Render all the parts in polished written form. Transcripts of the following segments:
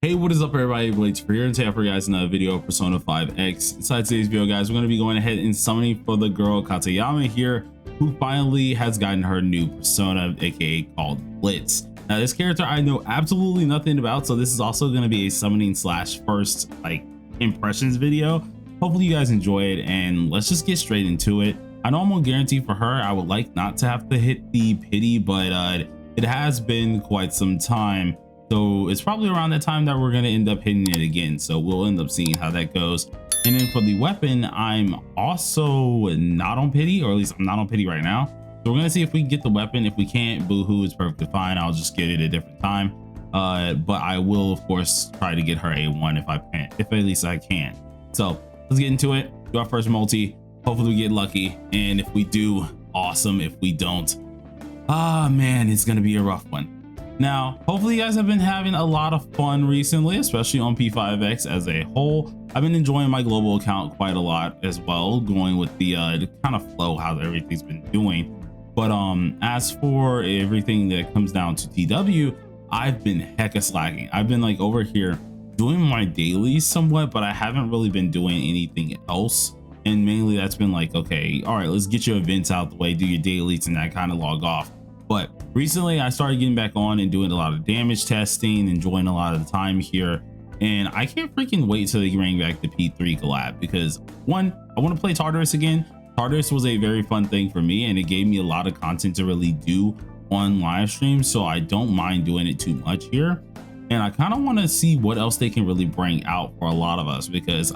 Hey, what is up everybody? Blitz for here, and today for you guys another video of Persona 5X. Inside today's video, guys, we're going to be going ahead and summoning for the girl KATAYAMA here, who finally has gotten her new persona, aka called Blitz. Now this character I know absolutely nothing about, so this is also going to be a summoning slash first impressions video. Hopefully you guys enjoy it, and let's just get straight into it. I know I'm on guarantee for her. I would like not to have to hit the pity, but it has been quite some time. So it's probably around that time that we're going to end up hitting it again. So we'll end up seeing how that goes. And then for the weapon, I'm also not on pity, or at least I'm not on pity right now. So we're going to see if we can get the weapon. If we can't, boohoo, it's perfectly fine. I'll just get it a different time. But I will, of course, try to get her a 1 if I can, if at least I can. So let's get into it. Do our first multi. Hopefully we get lucky. And if we do, awesome. If we don't, man, it's going to be a rough one. Now, hopefully you guys have been having a lot of fun recently, especially on P5X as a whole. I've been enjoying my global account quite a lot as well, going with the kind of flow how everything's been doing. But as for everything that comes down to TW, I've been hecka slacking. I've been like over here doing my dailies somewhat, but I haven't really been doing anything else. And mainly that's been like, okay, all right, let's get your events out the way, do your dailies and that kind of log off. But recently I started getting back on and doing a lot of damage testing, enjoying a lot of the time here. And I can't freaking wait till they bring back the P3 collab, because one, I want to play Tartarus again. Tartarus was a very fun thing for me, and it gave me a lot of content to really do on live streams. So I don't mind doing it too much here. And I kind of want to see what else they can really bring out for a lot of us, because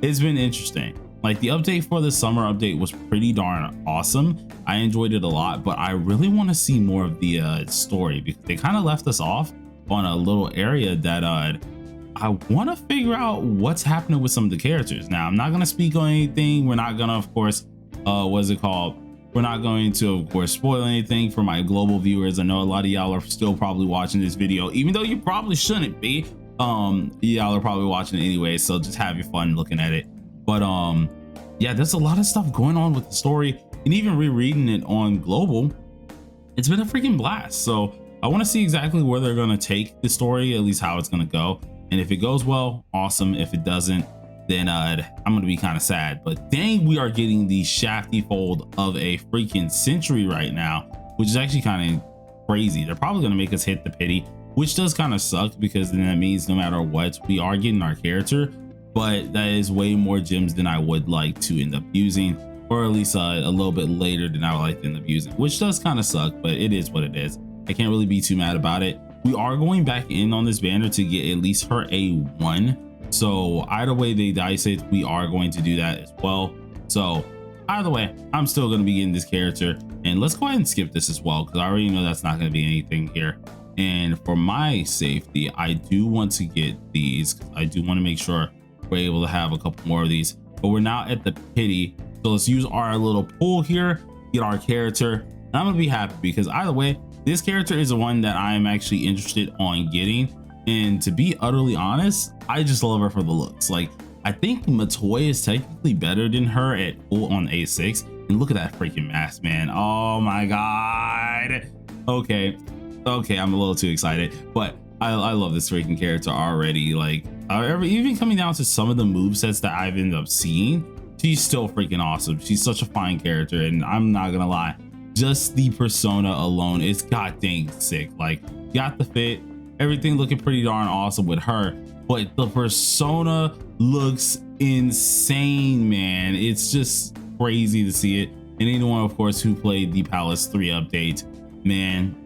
it's been interesting. Like the update for the summer update was pretty darn awesome. I enjoyed it a lot, but I really want to see more of the story, because they kind of left us off on a little area that I want to figure out what's happening with some of the characters. Now, I'm not going to speak on anything. We're not going to, of course, what's it called? We're not going to, of course, spoil anything for my global viewers. I know a lot of y'all are still probably watching this video, even though you probably shouldn't be. Y'all are probably watching it anyway, so just have your fun looking at it. But yeah, there's a lot of stuff going on with the story, and even rereading it on global, it's been a freaking blast. So I want to see exactly where they're going to take the story, at least how it's going to go. And if it goes well, awesome. If it doesn't, then I'm going to be kind of sad. But dang, we are getting the shafty fold of a freaking century right now, which is actually kind of crazy. They're probably going to make us hit the pity, which does kind of suck, because then that means no matter what, we are getting our character. But that is way more gems than I would like to end up using, or at least a little bit later than I would like to end up using, which does kind of suck, but it is what it is. I can't really be too mad about it. We are going back in on this banner to get at least her a 1. So either way they dice it, we are going to do that as well. So either way, I'm still going to be getting this character, and let's go ahead and skip this as well, because I already know that's not going to be anything here. And for my safety, I do want to get these, because I do want to make sure we're able to have a couple more of these. But we're now at the pity, so let's use our little pool here, get our character, and I'm gonna be happy, because either way this character is the one that I'm actually interested on getting. And to be utterly honest, I just love her for the looks. Like, I think Matoy is technically better than her at full on A6, and look at that freaking mask, man. Oh my god. Okay, I'm a little too excited, but I love this freaking character already. Like, even coming down to some of the move sets that I've ended up seeing, she's still freaking awesome. She's such a fine character, and I'm not gonna lie, just the persona alone is god dang sick. Like, got the fit, everything looking pretty darn awesome with her, but the persona looks insane, man. It's just crazy to see it. And anyone, of course, who played the Palace 3 update, man,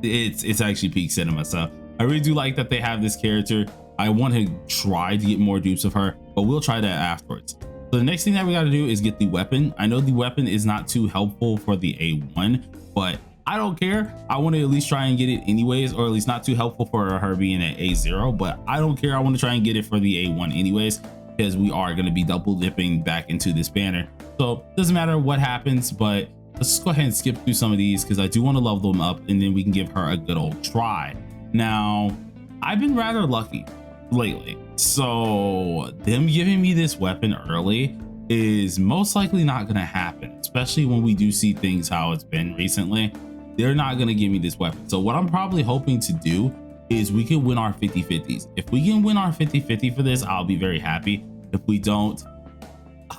it's actually peak cinema. So I really do like that they have this character. I want to try to get more dupes of her, but we'll try that afterwards. So the next thing that we got to do is get the weapon. I know the weapon is not too helpful for the A1, but I don't care. I want to at least try and get it anyways, or at least not too helpful for her being at A0, but I don't care. I want to try and get it for the A1 anyways, because we are going to be double dipping back into this banner. So it doesn't matter what happens, but let's just go ahead and skip through some of these, because I do want to level them up, and then we can give her a good old try. Now, I've been rather lucky lately, so them giving me this weapon early is most likely not going to happen, especially when we do see things how it's been recently. They're not going to give me this weapon. So what I'm probably hoping to do is we can win our 50-50s. If we can win our 50-50 for this, I'll be very happy. If we don't,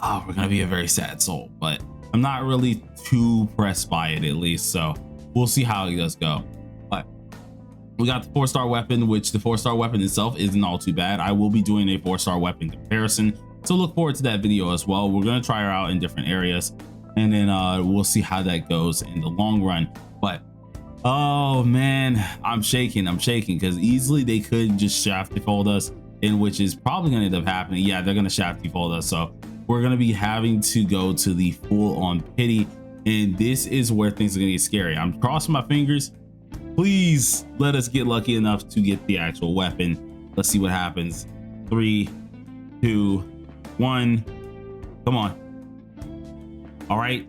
we're gonna be a very sad soul, but I'm not really too pressed by it, at least. So we'll see how it does go. But we got the 4-star weapon, which the 4-star weapon itself isn't all too bad. I will be doing a 4-star weapon comparison, so look forward to that video as well. We're gonna try her out in different areas, and then we'll see how that goes in the long run. But oh man, I'm shaking because easily they could just shaft default us, in which is probably gonna end up happening. Yeah, they're gonna shaft default us, so we're gonna be having to go to the full-on pity, and this is where things are gonna get scary. I'm crossing my fingers. Please let us get lucky enough to get the actual weapon. Let's see what happens. 3, 2, 1. Come on. All right,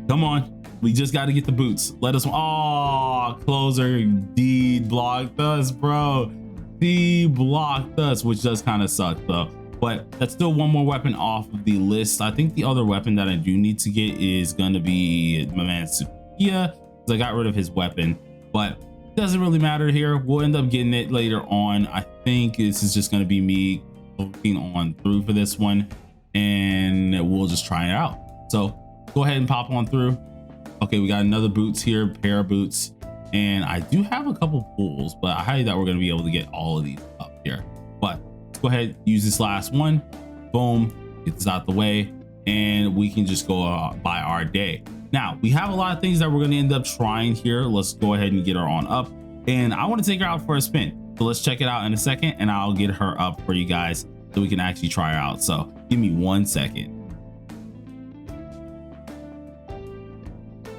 come on. We just got to get the boots. Let us. Oh, closer D blocked us, bro. D blocked us, which does kind of suck though. But that's still one more weapon off of the list. I think the other weapon that I do need to get is gonna be my man Sukiya, because I got rid of his weapon, but it doesn't really matter here. We'll end up getting it later on. I think this is just gonna be me looking on through for this one, and we'll just try it out. So go ahead and pop on through. Okay, we got another boots here, pair of boots, and I do have a couple pulls, but I highly doubt we're going to be able to get all of these up here. But let's go ahead, use this last one. Boom, get this out the way, and we can just go by our day. Now we have a lot of things that we're going to end up trying here. Let's go ahead and get her on up, and I want to take her out for a spin. So let's check it out in a second, and I'll get her up for you guys so we can actually try her out. So give me 1 second.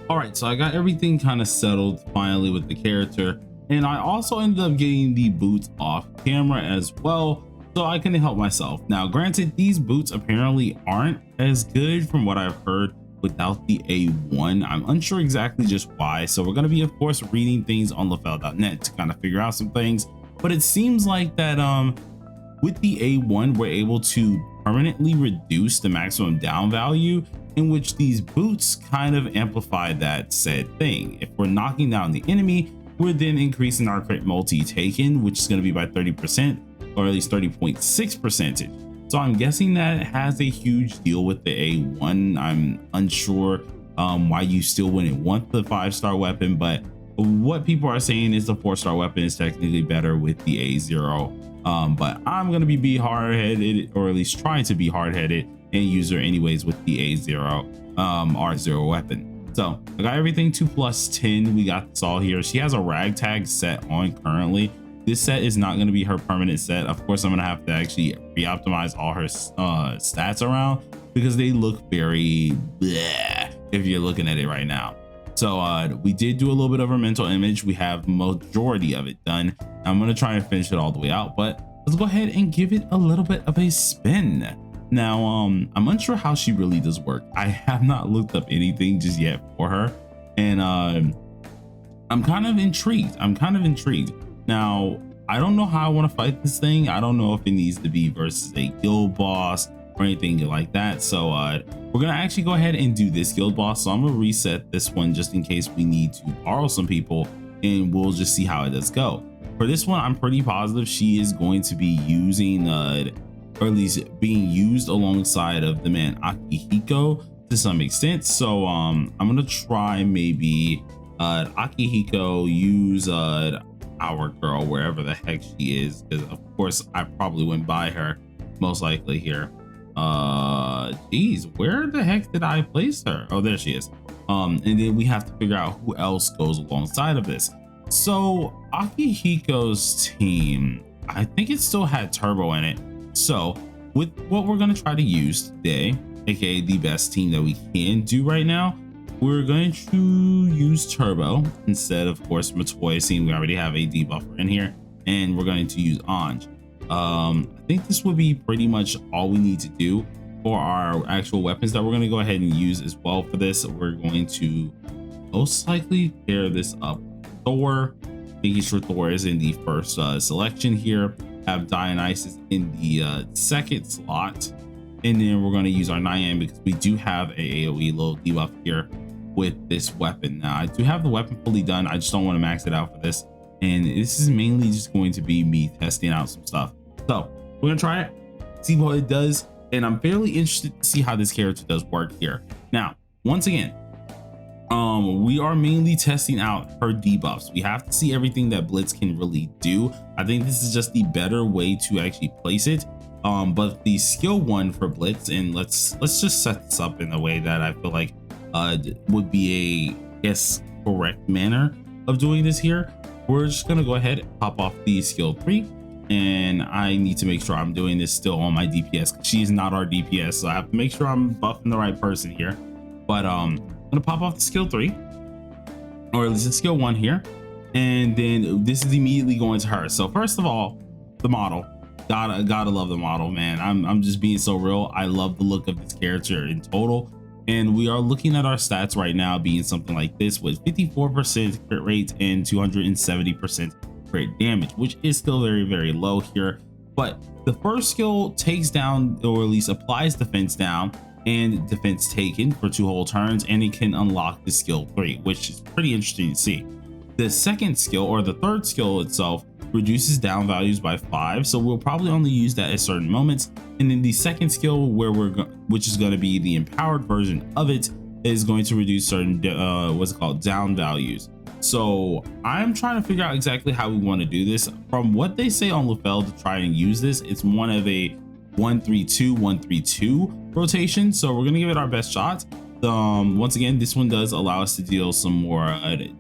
All right, so I got everything kind of settled finally with the character, and I also ended up getting the boots off camera as well, so I couldn't help myself. Now granted, these boots apparently aren't as good from what I've heard without the A1. I'm unsure exactly just why, so we're going to be of course reading things on lafell.net to kind of figure out some things, but it seems like that with the A1 we're able to permanently reduce the maximum down value, in which these boots kind of amplify that said thing. If we're knocking down the enemy, we're then increasing our crit multi taken, which is going to be by 30%, or at least 30.6%. So I'm guessing that has a huge deal with the A1. I'm unsure why you still wouldn't want the 5-star weapon, but what people are saying is the 4-star weapon is technically better with the A0. But I'm going to be hard-headed, or at least trying to be hard-headed and use her anyways with the A0 R0 weapon. So I got everything to +10. We got this all here. She has a ragtag set on currently. This set is not going to be her permanent set. Of course, I'm going to have to actually re-optimize all her stats around, because they look very bleh if you're looking at it right now. So we did do a little bit of her mental image. We have majority of it done. I'm going to try and finish it all the way out, but let's go ahead and give it a little bit of a spin. Now, I'm unsure how she really does work. I have not looked up anything just yet for her, and I'm kind of intrigued. Now, I don't know how I want to fight this thing. I don't know if it needs to be versus a guild boss or anything like that. So we're gonna actually go ahead and do this guild boss. So I'm gonna reset this one just in case we need to borrow some people, and we'll just see how it does go. For this one, I'm pretty positive she is going to be using or at least being used alongside of the man Akihiko to some extent. So I'm gonna try maybe Akihiko use our girl wherever the heck she is, because of course I probably went by her most likely here. Geez, where the heck did I place her? Oh, there she is. And then we have to figure out who else goes alongside of this. So Akihiko's team, I think it still had Turbo in it. So with what we're going to try to use today, aka the best team that we can do right now, we're going to use Turbo instead of course Matoya, seeing we already have a debuffer in here, and we're going to use Anj. I think this would be pretty much all we need to do for our actual weapons that we're going to go ahead and use as well. For this, we're going to most likely pair this up with Thor, making sure Thor is in the first selection here, have Dionysus in the second slot, and then we're going to use our Nyan because we do have a AoE little debuff here with this weapon. Now I do have the weapon fully done, I just don't want to max it out for this. and this is mainly just going to be me testing out some stuff. So we're gonna try it, see what it does, and I'm fairly interested to see how this character does work here. Now, once again, we are mainly testing out her debuffs. We have to see everything that Blitz can really do. I think this is just the better way to actually place it. But the skill 1 for Blitz, and let's just set this up in a way that I feel like would be a correct manner of doing this here. We're just gonna go ahead and pop off the skill 3, and I need to make sure I'm doing this still on my DPS. She's not our DPS, so I have to make sure I'm buffing the right person here. But I'm gonna pop off the skill 3, or at least the skill 1 here, and then this is immediately going to her. So first of all, the model, gotta love the model, man. I'm just being so real. I love the look of this character in total, and we are looking at our stats right now being something like this with 54% crit rate and 270% crit damage, which is still very low here. But the first skill takes down, or at least applies defense down and defense taken for 2 whole turns, and it can unlock the skill 3, which is pretty interesting to see. The second skill, or the third skill itself, reduces down values by 5, so we'll probably only use that at certain moments. And then the second skill, which is going to be the empowered version of it, is going to reduce certain down values. So I'm trying to figure out exactly how we want to do this. From what they say on Lefel to try and use this, it's one of a 1-3-2 rotation, so we're gonna give it our best shot. Once again, this one does allow us to deal some more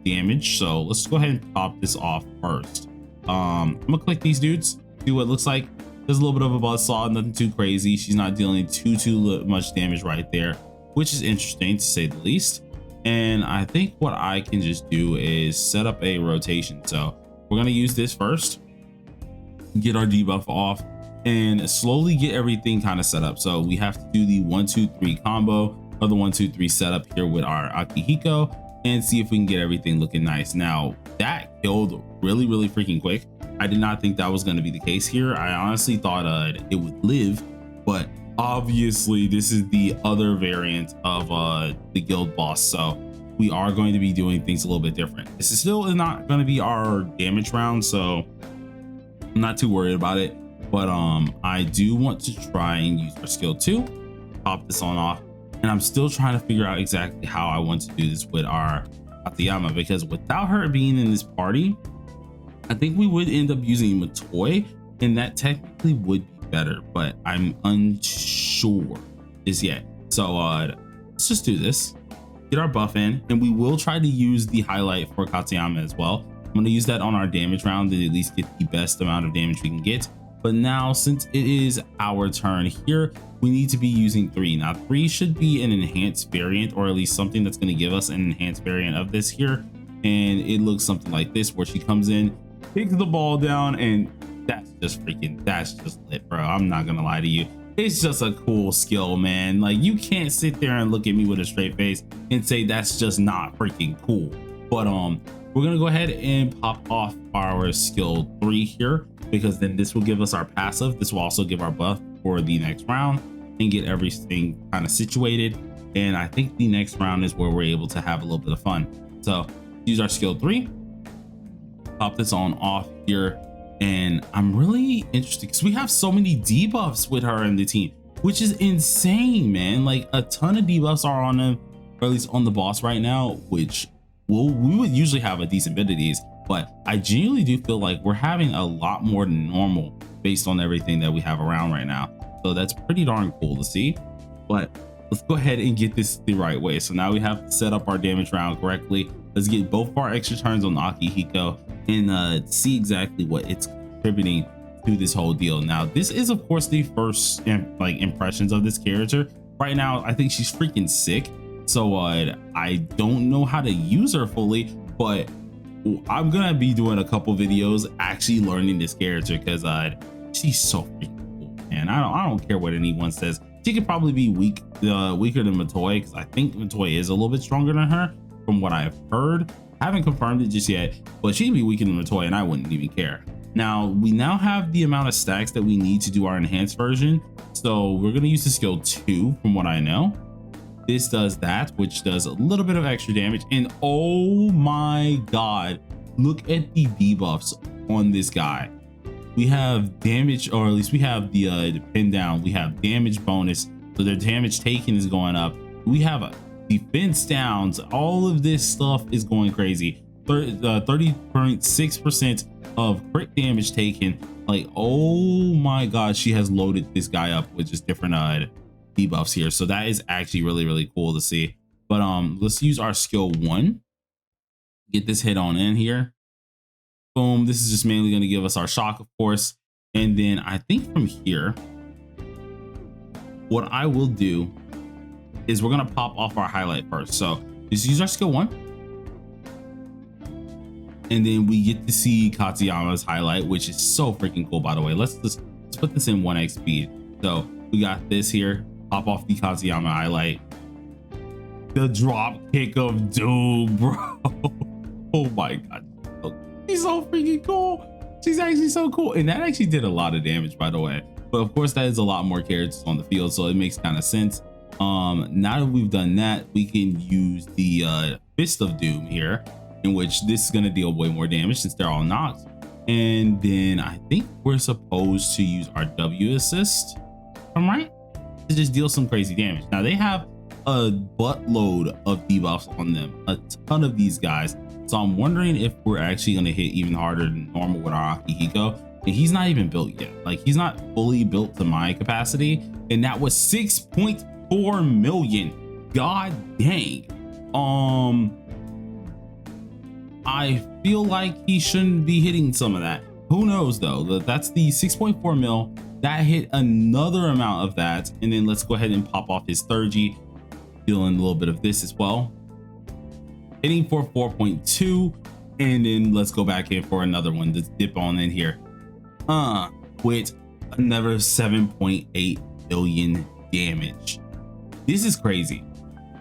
damage, so let's go ahead and pop this off first. I'm gonna click these dudes, see what it looks like. There's a little bit of a buzzsaw, nothing too crazy. She's not dealing too much damage right there, which is interesting to say the least. And I think what I can just do is set up a rotation. So we're gonna use this first, get our debuff off, and slowly get everything kind of set up. So we have to do the 1-2-3 combo, or the 1-2-3 setup here with our Akihiko, and see if we can get everything looking nice. Now that killed really freaking quick. I did not think that was going to be the case here. I honestly thought it would live, but obviously this is the other variant of the guild boss, so we are going to be doing things a little bit different. This is still not going to be our damage round, so I'm not too worried about it. But I do want to try and use our skill 2, pop this on off, and I'm still trying to figure out exactly how I want to do this with our KATAYAMA, because without her being in this party, I think we would end up using Matoi, and that technically would be better, but I'm unsure as yet. So let's just do this, get our buff in, and we will try to use the highlight for KATAYAMA as well. I'm going to use that on our damage round to at least get the best amount of damage we can get. But now, since it is our turn here, we need to be using 3. Now 3 should be an enhanced variant, or at least something that's going to give us an enhanced variant of this here. And it looks something like this, where she comes in, takes the ball down, and that's just lit, bro. I'm not gonna lie to you. It's just a cool skill, man. Like, you can't sit there and look at me with a straight face and say that's just not freaking cool. But we're gonna go ahead and pop off our skill 3 here, because then this will give us our passive. This will also give our buff for the next round and get everything kind of situated. And I think the next round is where we're able to have a little bit of fun. So use our skill 3, pop this on off here, and I'm really interested because we have so many debuffs with her in the team, which is insane, man. Like, a ton of debuffs are on them, or at least on the boss right now, which we would usually have a decent bit of these, but I genuinely do feel like we're having a lot more than normal based on everything that we have around right now. So that's pretty darn cool to see. But let's go ahead and get this the right way. So now we have to set up our damage round correctly. Let's get both of our extra turns on Akihiko and see exactly what it's contributing to this whole deal. Now, this is of course the first impressions of this character. Right now, I think she's freaking sick. So I don't know how to use her fully, but I'm gonna be doing a couple videos actually learning this character, because she's so freaking cool, man. I don't care what anyone says. She could probably be weaker than Matoi, because I think Matoi is a little bit stronger than her from what I've heard. I haven't confirmed it just yet, but she could be weaker than Matoi and I wouldn't even care. Now, we now have the amount of stacks that we need to do our enhanced version. So we're gonna use the skill 2 from what I know. This does that, which does a little bit of extra damage. And oh my God, look at the debuffs on this guy. We have damage, or at least we have the pin down. We have damage bonus, so their damage taken is going up. We have a defense downs. All of this stuff is going crazy. 30.6% of crit damage taken. Like, oh my god, she has loaded this guy up with just different debuffs here. So that is actually really cool to see. But let's use our skill 1. Get this hit on in here. Boom. This is just mainly going to give us our shock, of course. And then I think from here, what I will do is we're going to pop off our highlight first. So just use our skill 1. And then we get to see Katayama's highlight, which is so freaking cool, by the way. Let's put this in 1x speed. So we got this here. Pop off the Katayama highlight. The drop kick of doom, bro. Oh my god. She's so freaking cool. She's actually so cool. And that actually did a lot of damage, by the way. But of course, that is a lot more characters on the field, so it makes kind of sense. Now that we've done that, we can use the Fist of Doom here, in which this is going to deal way more damage since they're all knocked. And then I think we're supposed to use our W assist, I'm right, to just deal some crazy damage. Now they have a buttload of debuffs on them, a ton of these guys. So I'm wondering if we're actually going to hit even harder than normal with our Akihiko. And he's not even built yet. Like, he's not fully built to my capacity. And that was 6.4 million. God dang. I feel like he shouldn't be hitting some of that. Who knows though? That's the 6.4 mil. That hit another amount of that. And then let's go ahead and pop off his 3G. Dealing a little bit of this as well. Hitting for 4.2. And then let's go back in for another one to dip on in here. With another 7.8 billion damage. This is crazy.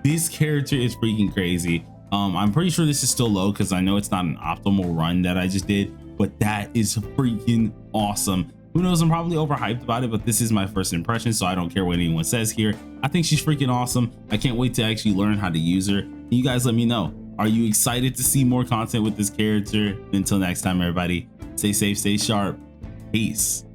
This character is freaking crazy. I'm pretty sure this is still low because I know it's not an optimal run that I just did, but that is freaking awesome. Who knows, I'm probably overhyped about it, but this is my first impression, so I don't care what anyone says here. I think she's freaking awesome. I can't wait to actually learn how to use her. You guys let me know. Are you excited to see more content with this character? Until next time, everybody, stay safe, stay sharp. Peace.